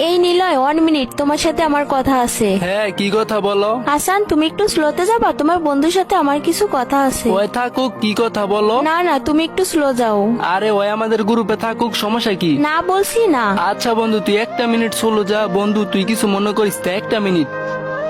এই নিলয় 1 মিনিট, তোমার সাথে আমার কথা আছে। হ্যাঁ, কি কথা বলো? হাসান, তুমি একটু স্লোতে যাবা, তোমার বন্ধুর সাথে আমার কিছু কথা আছে। ওই থাকুক, কি কথা বলো? না না, তুমি একটু স্লো যাও। আরে ওই আমাদের গ্রুপে থাকুক, সমস্যা কি? না বলছি না। আচ্ছা বন্ধু, তুই 1 মিনিট চলো যা। বন্ধু তুই কিছু মনে করিস না, 1 মিনিট।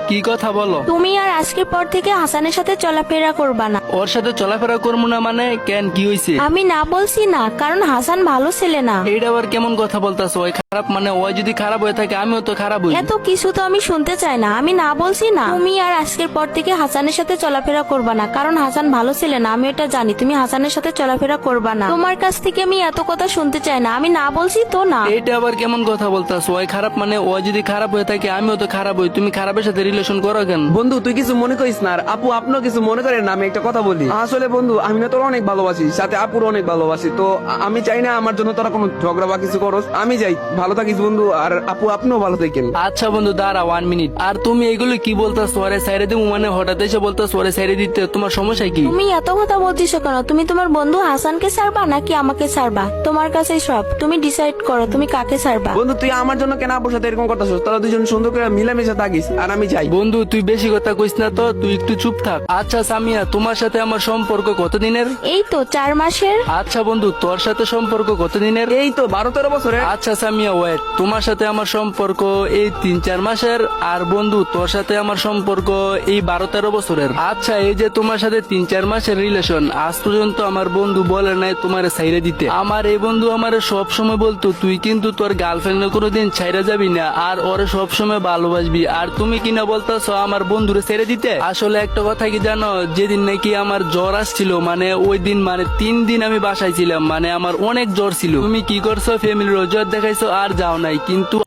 কি কথা বলো? তুমি আর আজকের পর থেকে হাসানের সাথে চলাফেরা করবা না। ওর সাথে চলাফেরা করবো না মানে? কেন, কি হয়েছে? আমি না বলছি না, কারণ হাসান ভালো ছেলে না। এইটা আবার কেমন কথা বলতাছ? ওই খারাপ মানে? ওই যদি খারাপ হয়ে থাকে আমিও তো খারাপ হই। এত কিছু তো আমি শুনতে চাই না। আমি না বলছি না। তুমি আর আজকের পর থেকে হাসানের সাথে চলাফেরা করবা না, কারণ হাসান ভালো ছেলে না, আমি এটা জানি। তুমি হাসানের সাথে চলাফেরা করবা না। তোমার কাছ থেকে আমি এত কথা শুনতে চাই না। আমি না বলছি তো না। এইটা আবার কেমন কথা বলতাছ? ওই খারাপ মানে? ওই যদি খারাপ হয়ে থাকে আমিও তো খারাপ হই। তুমি খারাপের সাথে রিলেশন করো কেন? বন্ধু তুই কিছু মনে করিস না, আর আপু আপনিও কিছু মনে করেন না। আমি একটা কথা বলি, আসলে বন্ধু আমি না তোর অনেক ভালোবাসি, সাথে আপুর অনেক ভালোবাসি। তো আমি চাই না আমার জন্য তোরা কোনো ঝগড়া বা কিছু করস। আমি যাই, ভালো থাকিস বন্ধু, আর আপু আপনিও ভালো থাকেন। আচ্ছা বন্ধু দাঁড়া 1 মিনিট। আর তুমি এগুলো কি বলতাছ? ওরে সাইডে দিবো মানে? হঠাৎ এসে বলতাছ ওরে সাইডে দিতে, তোমার সমস্যা কি? তুমি এত কথা বলছিস কেন? তুমি তোমার বন্ধু হাসানকে ছাড়বা নাকি আমাকে ছাড়বা? তোমার কাছে সব, তুমি ডিসাইড করো তুমি কাকে ছাড়বা। বন্ধু তুই আমার জন্য কেন আপুর সাথে এরকম করতেছিস? তোরা দুজন সুন্দর করে মিলেমিশে থাকিস, আর আমি যাই। বন্ধু তুই বেশি কথা কইস না তো, তুই একটু চুপ থাক। আচ্ছা সামিয়া, তোমার সাথে আমার সম্পর্ক কতদিনের? এই তো 4 মাসের। আচ্ছা বন্ধু, তোর সাথে সম্পর্ক কতদিনের? এই তো 12-13 বছরে। আচ্ছা সামিয়া ওয়েট, তোমার সাথে আমার সম্পর্ক এই 3-4 মাসের। আর বন্ধু তোর সাথে আমার সম্পর্ক এই 12-13 বছরের। আচ্ছা এই যে তোমার সাথে 3-4 মাসের রিলেশন, আজ পর্যন্ত আমার বন্ধু বলে নাই তোমার ছাইরে দিতে। আমার এই বন্ধু আমার সব সময় বলতো তুই কিন্তু তোর গার্লফ্রেন্ড কোনোদিন ছাইরা যাবি না, আর ওরে সব সময় ভালোবাসবি। আর তুমি কিনা বলতাছো আমার বন্ধুরে ছেড়ে দিতে। আসলে একটা কথা কি জানো, যেদিন নাকি আমার জ্বর আসছিল, মানে ওই দিন মানে 3 দিন আমি বাসায় ছিলাম, মানে আমার অনেক জ্বর ছিল। তুমি কি করছো? ফ্যামিলির জ্বর দেখাইছো আর যাও নাই, কিন্তু